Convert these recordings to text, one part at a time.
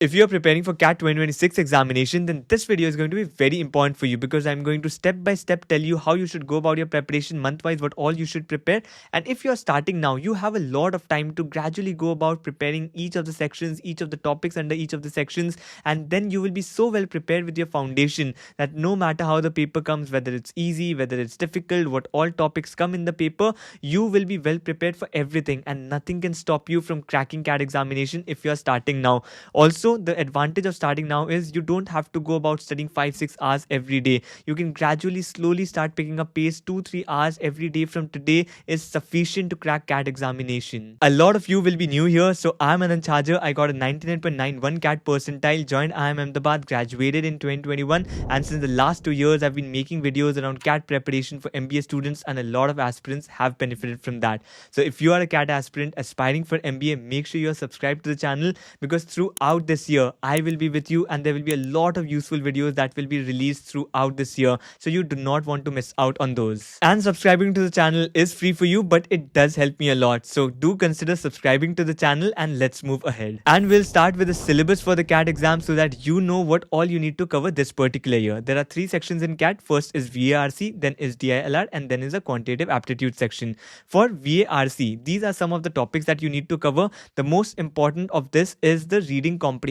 If you are preparing for CAT 2026 examination, then this video is going to be very important for you because I'm going to step by step tell you how you should go about your preparation month-wise, what all you should prepare. And if you're starting now, you have a lot of time to gradually go about preparing each of the sections, each of the topics under each of the sections, and then you will be so well prepared with your foundation that no matter how the paper comes, whether it's easy, whether it's difficult, what all topics come in the paper, you will be well prepared for everything and nothing can stop you from cracking CAT examination if you're starting now. Also, the advantage of starting now is you don't have to go about studying 5-6 hours every day. You can gradually, slowly start picking up pace. 2-3 hours every day from today is sufficient to crack CAT examination. A lot of you will be new here, so I'm Anand Chajar. I got a 99.91 CAT percentile, joined IIM Ahmedabad, graduated in 2021, and since the last 2 years, I've been making videos around CAT preparation for MBA students, and a lot of aspirants have benefited from that. So if you are a CAT aspirant aspiring for MBA, make sure you're subscribed to the channel because throughout this year, I will be with you and there will be a lot of useful videos that will be released throughout this year. So you do not want to miss out on those. And subscribing to the channel is free for you, but it does help me a lot. So do consider subscribing to the channel and let's move ahead. And we'll start with the syllabus for the CAT exam so that you know what all you need to cover this particular year. There are 3 sections in CAT. First is VARC, then is DILR, and then is a quantitative aptitude section. For VARC, these are some of the topics that you need to cover. The most important of this is the reading comprehension.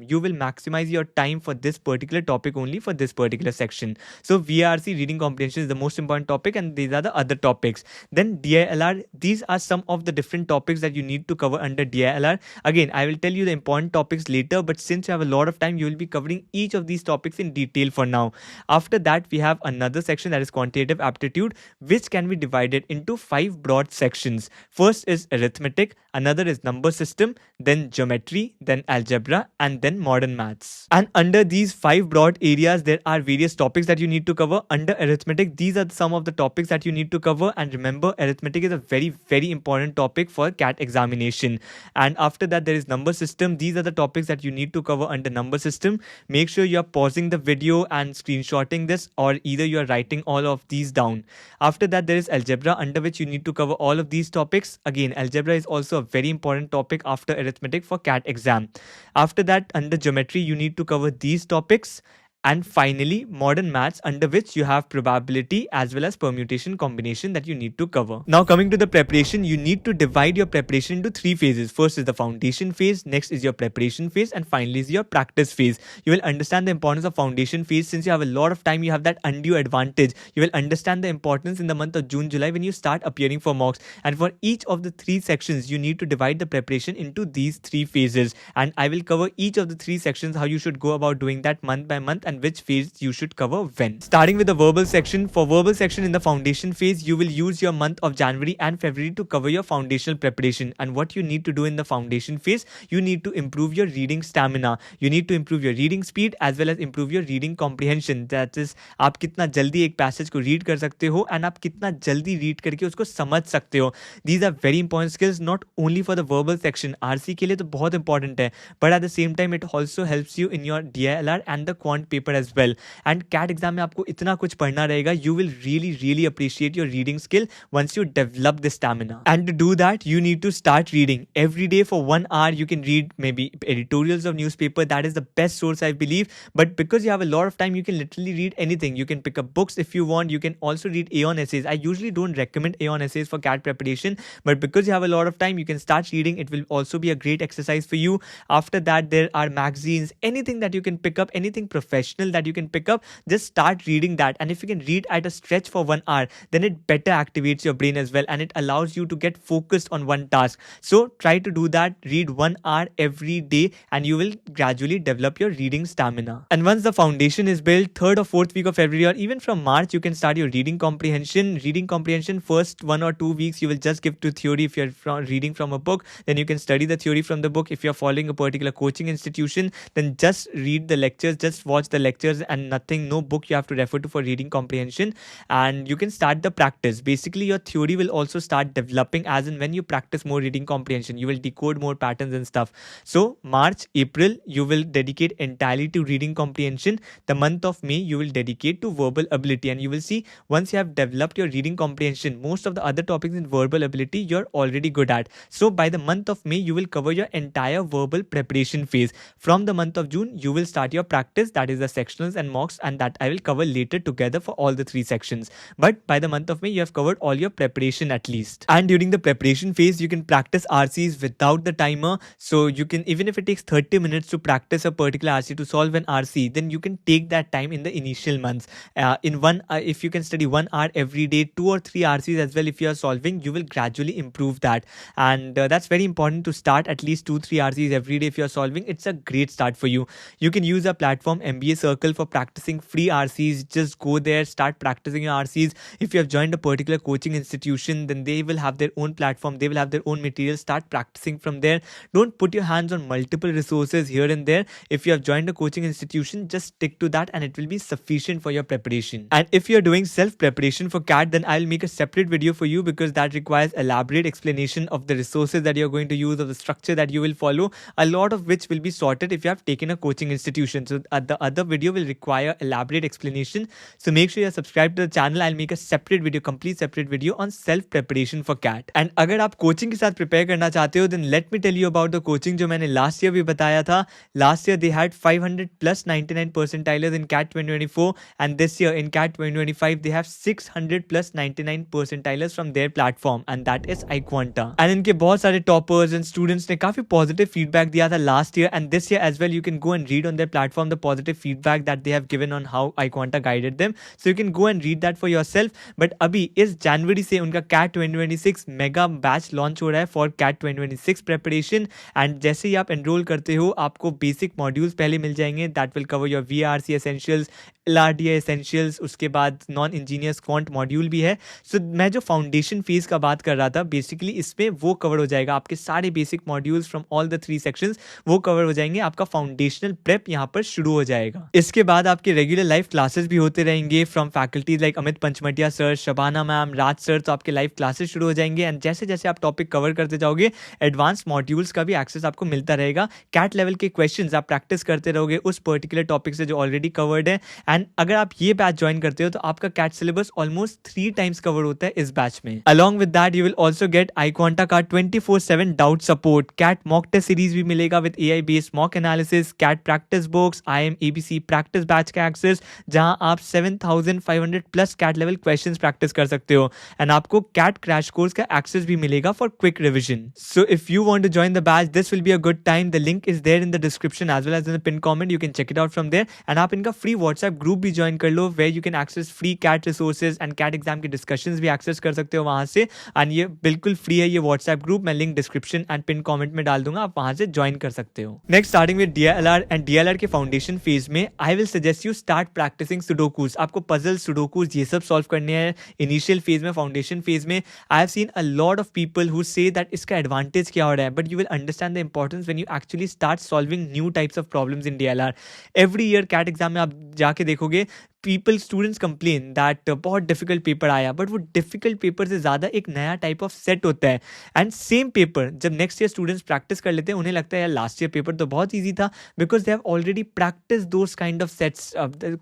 You will maximize your time for this particular topic only for this particular section. So VARC, reading comprehension, is the most important topic and these are the other topics. Then DILR, these are some of the different topics that you need to cover under DILR. Again, I will tell you the important topics later, but since you have a lot of time, you will be covering each of these topics in detail for now. After that, we have another section that is quantitative aptitude, which can be divided into 5 broad sections. First is arithmetic, another is number system, then geometry, then algebra, and then modern maths. And under these 5 broad areas, there are various topics that you need to cover. Under arithmetic, these are some of the topics that you need to cover. And remember, arithmetic is a very, very important topic for CAT examination. And after that, there is number system. These are the topics that you need to cover under number system. Make sure you are pausing the video and screenshotting this, or either you are writing all of these down. After that, there is algebra, under which you need to cover all of these topics. Again, algebra is also a very important topic after arithmetic for CAT exam. After that, under geometry, you need to cover these topics. And finally, modern maths, under which you have probability as well as permutation combination that you need to cover. Now coming to the preparation, you need to divide your preparation into 3 phases. First is the foundation phase, next is your preparation phase, and finally is your practice phase. You will understand the importance of foundation phase. Since you have a lot of time, you have that undue advantage. You will understand the importance in the month of June, July when you start appearing for mocks. And for each of the 3 sections, you need to divide the preparation into these 3 phases. And I will cover each of the 3 sections, how you should go about doing that month by month, and which phase you should cover when. Starting with the verbal section. For verbal section in the foundation phase, you will use your month of January and February to cover your foundational preparation. And what you need to do in the foundation phase, you need to improve your reading stamina. You need to improve your reading speed as well as improve your reading comprehension. That is, आप कितना जल्दी एक passage को read कर सकते हो and आप कितना जल्दी रीड करके उसको समझ सकते हो. These are very important skills not only for the verbal section. RC के लिए तो बहुत important है, but at the same time it also helps you in your DILR and the quant paper as well. And CAT exam में आपको इतना कुछ पढ़ना रहेगा. You will really appreciate your reading skill once you develop the stamina. And to do that, you need to start reading every day for 1 hour. You can read maybe editorials of newspaper. That is the best source, I believe. But because you have a lot of time, you can literally read anything. You can pick up books if you want. You can also read Aeon essays. I usually don't recommend Aeon essays for CAT preparation, but because you have a lot of time, you can start reading. It will also be a great exercise for you. After that, there are magazines, anything that you can pick up, anything professional that you can pick up, just start reading that. And if you can read at a stretch for 1 hour, then it better activates your brain as well, and it allows you to get focused on one task. So try to do that. Read 1 hour every day and you will gradually develop your reading stamina. And once the foundation is built, 3rd or 4th week of February or even from March, you can start your reading comprehension. Reading comprehension, first 1 or 2 weeks you will just give to theory. If you're reading from a book, then you can study the theory from the book. If you're following a particular coaching institution, then just read the lectures, just watch the the lectures and nothing, no book you have to refer to for reading comprehension. And you can start the practice. Basically, your theory will also start developing as in when you practice more reading comprehension, you will decode more patterns and stuff. So March, April, you will dedicate entirely to reading comprehension. The month of May, you will dedicate to verbal ability. And you will see once you have developed your reading comprehension, most of the other topics in verbal ability you're already good at. So by the month of May, you will cover your entire verbal preparation phase. From the month of June, you will start your practice, that is the sectionals and mocks, and that I will cover later together for all the 3 sections. But by the month of May, you have covered all your preparation at least. And during the preparation phase, you can practice RCs without the timer. So you can, even if it takes 30 minutes to practice a particular RC, to solve an RC, then you can take that time in the initial months. If you can study 1 hour every day, 2 or 3 RCs as well, if you are solving, you will gradually improve that. And that's very important to start at least 2-3 RCs every day if you are solving. It's a great start for you. You can use a platform MBA Circle for practicing free RCs. Just go there, start practicing your RCs. If you have joined a particular coaching institution, then they will have their own platform, they will have their own materials. Start practicing from there. Don't put your hands on multiple resources here and there. If you have joined a coaching institution, just stick to that and it will be sufficient for your preparation. And if you're doing self preparation for CAT, then I'll make a separate video for you, because that requires elaborate explanation of the resources that you're going to use, of the structure that you will follow, a lot of which will be sorted if you have taken a coaching institution. So the other video will require elaborate explanation. So make sure you're subscribed to the channel. I'll make a separate video, complete separate video on self preparation for CAT. And अगर आप coaching के साथ prepare करना चाहते हो, then let me tell you about the coaching जो मैंने last year भी बताया था. Last year they had 500 plus 99 percentilers in CAT 2024, and this year in CAT 2025 they have 600 plus 99 percentilers from their platform, and that is iQuanta. And इनके बहुत सारे toppers and students ने काफी positive feedback दिया था last year, and this year as well. You can go and read on their platform the positive feedback that they have given on how iQuanta guided them. So you can go and read that for yourself. But अभी इस जनवरी से उनका CAT 2026 mega batch launch हो रहा है for CAT 2026 preparation. And जैसे ही आप enrol करते हो, आपको बेसिक मॉड्यूल्स पहले मिल जाएंगे. That will cover your VRC essentials, LRDA essentials, उसके बाद नॉन इंजीनियर्स क्वांट मॉड्यूल भी है. सो मैं जो फाउंडेशन फेज का बात कर रहा था, बेसिकली इसमें वो कवर हो जाएगा. आपके सारे basic modules from all the 3 sections वो कवर हो जाएंगे. आपका फाउंडेशनल प्रेप यहाँ पर शुरू हो जाएगा. इसके बाद आपके रेगुलर लाइव क्लासेस भी होते रहेंगे from faculties like Amit Panchamatiya sir, Shabana ma'am, Raj sir. तो आपके लाइव क्लासेस शुरू हो जाएंगे. एंड जैसे जैसे आप टॉपिक कवर करते जाओगे, एडवांस मॉड्यूल्स का भी एक्सेस आपको मिलता रहेगा. कैट लेवल के क्वेश्चंस आप प्रैक्टिस करते रहोगे उस पर्टिकुलर टॉपिक से जो ऑलरेडी कवर्ड है. एंड अगर आप ये बैच ज्वाइन करते हो, तो आपका CAT syllabus almost 3 times cover होता है इस बैच में. Along with that you will also get iQuanta का 24/7 doubt support. CAT mock test series भी मिलेगा with AI based mock analysis, CAT practice books, IIM ABC practice batch का access, जहां आप 7500 plus CAT level questions practice कर सकते हो. And आपको कैट क्रैश कोर्स का एक्सेस भी मिलेगा for quick revision. So if you want to join the batch, this will be a good time. The link is there in the description as well as in the pin comment. You can check it out from there. And आप इनका free WhatsApp group भी join कर लो, where you can access free CAT resources and CAT exam के discussions भी access कर सकते हो वहां से. एंड ये बिल्कुल फ्री है ये व्हाट्सएप ग्रुप. मैं link description and pin comment में डाल दूंगा, आप वहां से ज्वाइन कर सकते हो. Next, starting with DLR and DLR के फाउंडेशन फेज में I will suggest you start practising sudokus. आपको पजल, सुडोकूज ये सब सॉल्व करने हैं इनिशियल फेज में, फाउंडेशन फेज में. I have seen a lot of people who say that इसका एडवांटेज क्या हो रहा है, but you will understand the importance when you actually start solving new types of problems in DLR. Every year cat exam में आप जाके देखोगे, students complain that बहुत डिफिकल्ट पेपर आया, बट वो डिफिकल्ट पेपर से ज़्यादा एक नया टाइप ऑफ सेट होता है. एंड सेम पेपर जब नेक्स्ट ईयर स्टूडेंट्स प्रैक्टिस कर लेते हैं, उन्हें लगता है यार लास्ट ईयर पेपर तो बहुत ईजी था, because they have already practice those kind of sets.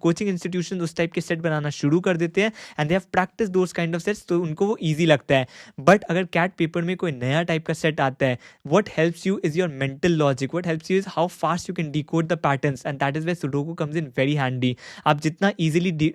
Coaching institution उस टाइप के सेट बनाना शुरू कर देते हैं and they have practice those kind of sets, तो उनको वो ईजी लगता है. बट अगर कैट पेपर में कोई नया टाइप का सेट आता है, what helps you is your mental logic, what helps you is how fast you can decode the patterns, and that is where sudoku comes in very handy. आप जितना easily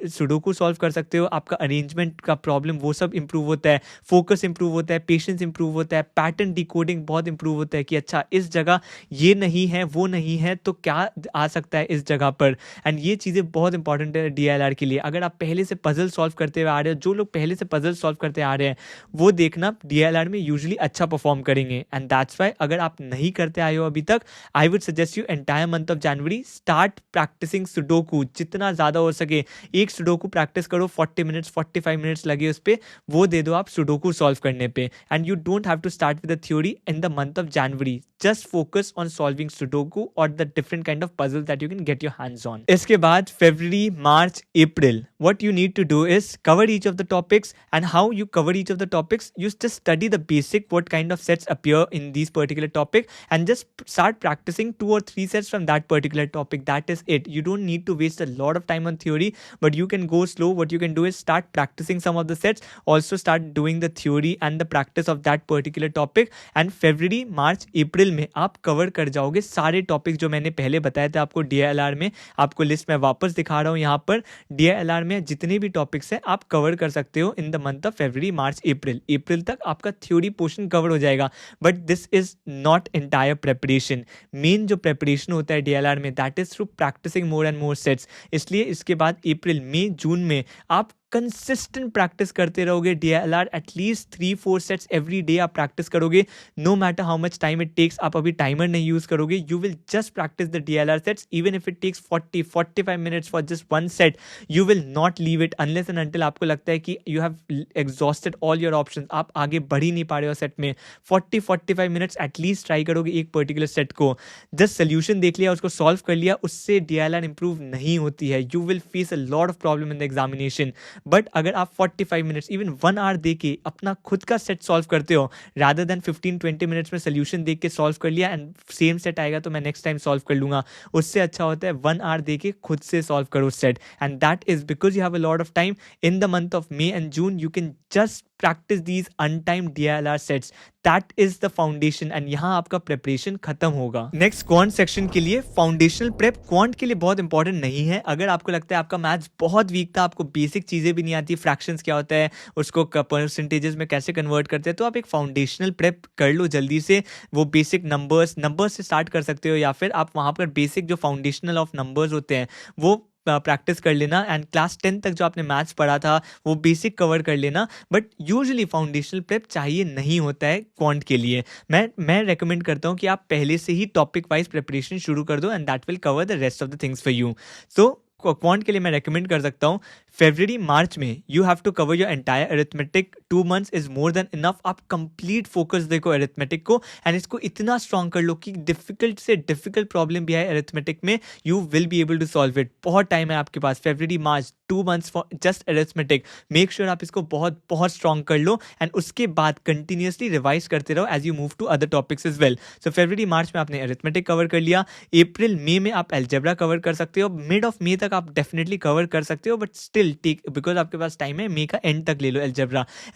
sudoku को solve कर सकते हो, आपका arrangement का problem वो सब इंप्रूव होता है, फोकस इंप्रूव होता है, पेशेंस इंप्रूव होता है, पैटर्न डिकोडिंग बहुत इंप्रूव होता है कि अच्छा इस जगह ये नहीं है, वो नहीं है, तो क्या आ सकता है इस जगह पर. एंड ये चीज़ें बहुत इंपॉर्टेंट है DLR के लिए. अगर आप पहले से पजल सॉल्व करते हुए आ रहे हो, जो लोग पहले से पजल सॉल्व करते आ रहे हैं, वो देखना DLR में यूजुअली अच्छा परफॉर्म करेंगे. एंड दैट्स वाई अगर आप नहीं करते आए हो अभी तक, I would suggest you entire month of January start practicing sudoku. जितना ज़्यादा हो सके एक सुडोकू प्रैक्टिस करो, 40 मिनट्स 45 मिनट्स लगे उस पर, वो दे दो आप सुडोकू सॉल्व करने पे. And you don't have to start with the theory in the month of January. Just focus on solving sudoku और the different kind of puzzle that you can get your hands on. इसके बाद फरवरी, March, April, what you need to do is cover each of the topics. And how you cover each of the topics, you just study the basic what kind of sets appear in these particular topic and just start practicing 2 or 3 sets from that particular topic. That is it. You don't need to waste a lot of time on theory, but you can go slow. What you can do is start practicing some of the sets, also start doing the theory and the practice of that particular topic. And February, March, April में आप cover कर जाओगे सारे topics जो मैंने पहले बताए थे आपको DILR में. आपको लिस्ट में वापस दिखा रहा हूँ यहाँ पर. DILR में जितने भी टॉपिक्स हैं आप कवर कर सकते हो in the month of February, March, April तक आपका थ्योरी पोर्शन कवर हो जाएगा. But this is not entire preparation. Main जो प्रेपरेशन होता है DILR में, that is through practising more and more sets. इसलिए इसके बाद अप्रैल, मई, जून में आप कंसिस्टेंट प्रैक्टिस करते रहोगे. DILR at least 3-4 sets every day आप प्रैक्टिस करोगे. No matter how much time it takes. आप अभी टाइमर नहीं यूज करोगे. You will just practice the DILR sets even if it takes 40-45 minutes for just one set. You will not leave it unless and until आपको लगता है कि you have exhausted all your option, आप आगे बढ़ ही नहीं पा रहे हो सेट में. 40-45 मिनट्स एटलीस्ट ट्राई करोगे एक पर्टिकुलर सेट को. जस्ट सोल्यूशन देख लिया, उसको सॉल्व कर लिया, उससे DILR इंप्रूव नहीं होती है. You will face a lot of problem in the examination. But अगर आप 45 मिनट्स इवन 1 आवर दे के अपना खुद का सेट सॉल्व करते हो, रादर देन 15-20 मिनट्स में सोल्यूशन देख के सॉल्व कर लिया एंड सेम सेट आएगा तो मैं नेक्स्ट टाइम सॉल्व कर लूंगा, उससे अच्छा होता है 1 आवर दे के खुद से सॉल्व करो set. And that is because you have a lot of time. In the month of May and June you can just practice these untimed DILR sets. That is the foundation and यहाँ आपका preparation खत्म होगा. Next quant section के लिए foundational prep quant के लिए बहुत important नहीं है. अगर आपको लगता है आपका मैथ्स बहुत वीक था, आपको बेसिक चीज़ें भी नहीं आती, फ्रैक्शंस क्या होता है, उसको परसेंटेजेस में कैसे कन्वर्ट करते हैं, तो आप एक फाउंडेशनल प्रेप कर लो जल्दी से. वो बेसिक नंबर्स से स्टार्ट कर सकते हो या फिर आप वहाँ पर बेसिक जो फाउंडेशनल ऑफ नंबर्स होते हैं वो प्रैक्टिस कर लेना. एंड क्लास 10 तक जो आपने मैथ्स पढ़ा था वो बेसिक कवर कर लेना. बट यूजुअली फाउंडेशनल प्रेप चाहिए नहीं होता है क्वांट के लिए. मैं रेकमेंड करता हूँ कि आप पहले से ही टॉपिक वाइज प्रिपरेशन शुरू कर दो and that will cover the rest of the things for you. So quant के लिए मैं रेकमेंड कर सकता हूँ फरवरी, मार्च में you have to cover your entire arithmetic. 2 months is more than enough. आप कंप्लीट फोकस देखो अरिथमेटिक को एंड इसको इतना स्ट्रॉन्ग कर लो कि डिफिकल्ट से डिफिकल्ट प्रॉब्लम भी आए अरिथमेटिक में, you will be able to solve it. बहुत टाइम है आपके पास. फरवरी, मार्च, 2 months for just arithmetic. Make sure आप इसको बहुत बहुत स्ट्रॉन्ग कर लो एंड उसके बाद कंटिन्यूसली रिवाइज करते रहो as you move to other topics is well. So फरवरी, मार्च में आपने अरिथमेटिक कवर कर लिया. अप्रैल, मई में आप अलजेब्रा कवर कर सकते हो. मिड ऑफ मई तक आप डेफिनेटली कवर कर सकते हो बट स्टिल टेक, बिकॉज आपके पास टाइम है, मई का एंड तक ले लो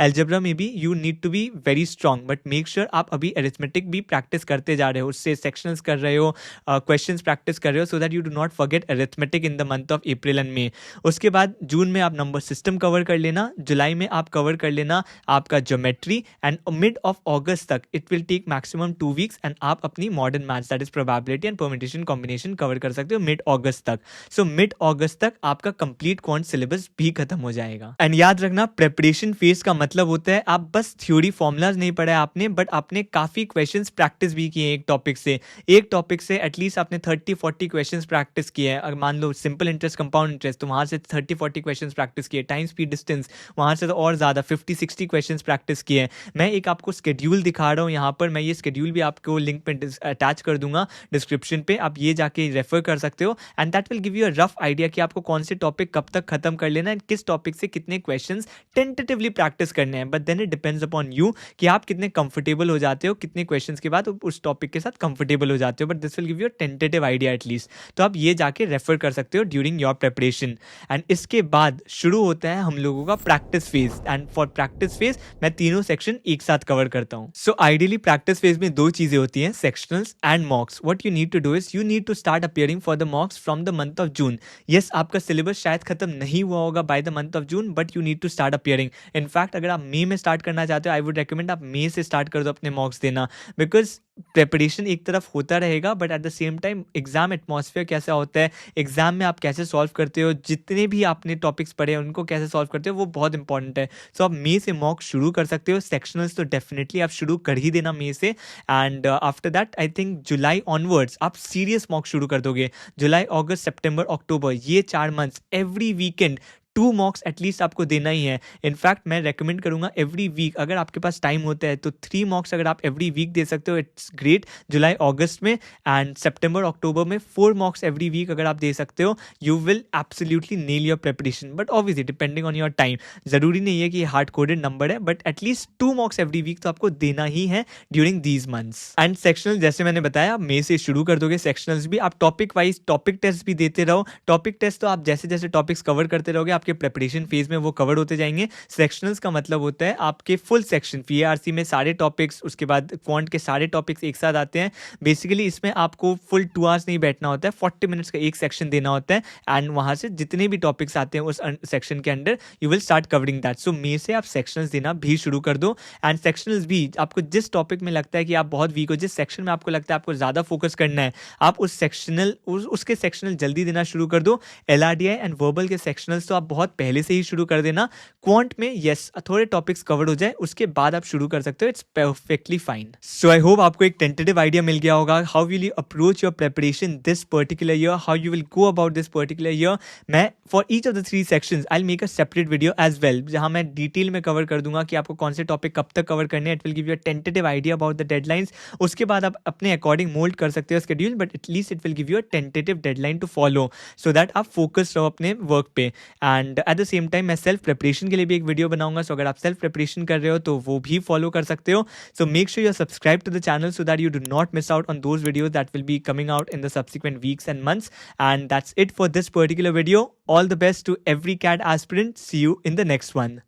अलजेब्रा में भी you need to be very strong. But make sure आप अभी अरिथमेटिक भी प्रैक्टिस करते जा रहे हो, उससे सेक्शंस कर रहे हो, क्वेश्चंस प्रैक्टिस कर रहे हो, so that you do not forget arithmetic in the month of April and May. उसके बाद जून में आप नंबर सिस्टम कवर कर लेना. जुलाई में आप कवर कर लेना आपका geometry and mid of August तक it will take maximum 2 weeks and आप अपनी modern maths that is probability and permutation combination cover कर सकते हो मिड अगस्त तक. सो मिड अगस्त तक आपका कंप्लीट क्वांट सिलेबस भी खत्म हो जाएगा. एंड याद रखना प्रिपरेशन फेज का मतलब होता है आप बस थ्योरी फॉर्मुलाज नहीं पढ़ा आपने, बट आपने काफी क्वेश्चंस प्रैक्टिस भी किए. एक टॉपिक से एटलीस्ट आपने 30-40 क्वेश्चंस प्रैक्टिस किए हैं. अगर मान लो सिंपल इंटरेस्ट, कंपाउंड इंटरेस्ट, तो वहां से 30-40 क्वेश्चंस प्रैक्टिस किए. टाइम, स्पीड, डिस्टेंस, वहां से तो और ज्यादा 50-60 क्वेश्चंस प्रैक्टिस किए. मैं एक आपको स्केड्यूल दिखा रहा हूँ यहाँ पर. मैं ये स्केड्यूल भी आपको लिंक पे अटैच कर दूंगा डिस्क्रिप्शन पे. आप ये जाके रेफर कर सकते हो and that will give you a rough idea कि आपको कौन से टॉपिक कब तक खत्म कर लेना है, किस टॉपिक से कितने क्वेश्चंस टेंटेटिवली प्रैक्टिस करने हैं. But then it depends upon you कि आप कितने कंफर्टेबल हो जाते हो, कितने क्वेश्चंस के बाद उस टॉपिक के साथ कंफर्टेबल हो जाते हो. But this will give you a tentative idea at least. तो आप ये जाके रेफर कर सकते हो ड्यूरिंग योर प्रिपरेशन. एंड इसके बाद शुरू होता है हम लोगों का practice phase. And for practice phase मैं तीनों सेक्शन एक साथ कवर करता हूँ. सो आइडियली प्रैक्टिस फेज में 2 चीजें होती हैं, sectionals and mocks. What you need to do is you need to start appearing for the mocks from the month of June. Yes, आपका सिलेबस शायद खत्म नहीं हुआ होगा by the month of June, but you need to start appearing. In fact अगर आप मई में start करना चाहते हो, आई वुड रिकमेंड आप मई से स्टार्ट कर दो अपने मॉक्स देना. बिकॉज प्रेपरेशन एक तरफ होता रहेगा but at the same time exam atmosphere कैसा होता है, एग्जाम में आप कैसे सॉल्व करते हो, जितने भी आपने टॉपिक्स पढ़े हैं उनको कैसे सॉल्व करते हो, वो बहुत इंपॉर्टेंट है. सो आप मई से मॉक शुरू कर सकते हो. सेक्शनल्स तो डेफिनेटली आप शुरू कर ही देना मई से. And after that I think July onwards आप सीरियस मॉक शुरू कर दोगे. जुलाई, अगस्त, सितंबर, अक्टूबर, October, ये 4 months every weekend 2 मॉक्स एटलीस्ट आपको देना ही है। इनफैक्ट मैं रेकमेंड करूंगा एवरी वीक, अगर आपके पास टाइम होता है तो 3 मॉक्स अगर आप एवरी वीक दे सकते हो, इट्स ग्रेट। जुलाई अगस्त में एंड सितंबर अक्टूबर में 4 मॉक्स एवरी वीक अगर आप दे सकते हो, you will absolutely nail your preparation. But obviously depending on your time, जरूरी नहीं है कि ये हार्ड कोडेड नंबर है, but at least 2 mocks every week तो आपको देना ही है during these months. And sectional जैसे मैंने बताया, मई से शुरू कर दोगे सेक्शनल्स भी। आप टॉपिक वाइज टॉपिक टेस्ट भी देते रहो। टॉपिक टेस्ट तो आप जैसे जैसे टॉपिक्स कवर करते रहोगे, आपके प्रिपरेशन फेज में वो कवर होते जाएंगे। सेक्शनल्स का मतलब होता है आपके फुल सेक्शन, पीआरसी में सारे टॉपिक्स, उसके बाद क्वांट के सारे टॉपिक्स एक साथ आते हैं। बेसिकली इसमें आपको फुल 2 आवर्स नहीं बैठना होता है, 40 मिनट्स का एक सेक्शन देना होता है एंड वहां से जितने भी टॉपिक्स आते हैं उस सेक्शन के अंदर you will start covering that. So May से आप सेक्शनल्स देना भी शुरू कर दो। एंड सेक्शनल्स भी आपको जिस टॉपिक में लगता है कि आप बहुत वीक हो, जिस सेक्शन में आपको लगता है आपको ज्यादा फोकस करना है, आप उस सेक्शनल उसके सेक्शनल जल्दी देना शुरू कर दो। एलआरडीआई एंड वर्बल के सेक्शनल्स तो आप बहुत पहले से ही शुरू कर देना। क्वांट में यस थोड़े टॉपिक्स कवर हो जाए उसके बाद आप शुरू कर सकते हो, it's perfectly fine. So I hope आपको एक टेंटेटिव आइडिया मिल गया होगा how will you approach your preparation this particular year, how you will go about this particular year. मैं for each of the 3 sections I will make a separate video as well, जहां मैं detail में cover कर दूंगा कि आपको कौन से टॉपिक कब तक कवर करने हैं। It will give you a tentative idea about the deadlines. उसके बाद आप अपने अकॉर्डिंग मोल्ड कर सकते हो schedule, but at least it will give you a tentative deadline to follow so that आप फोकस रहो अपने वर्क पे। And at the same time मैं सेल्फ प्रिपरेशन के लिए भी एक वीडियो बनाऊंगा, सो अगर आप सेल्फ प्रिपरेशन कर रहे हो तो वो भी फॉलो कर सकते हो। So make sure you subscribe to the channel so that you do not miss out on those videos that will be coming out in the subsequent weeks and months. And that's it for this particular video. All the best to every CAT aspirant. See you in the next one.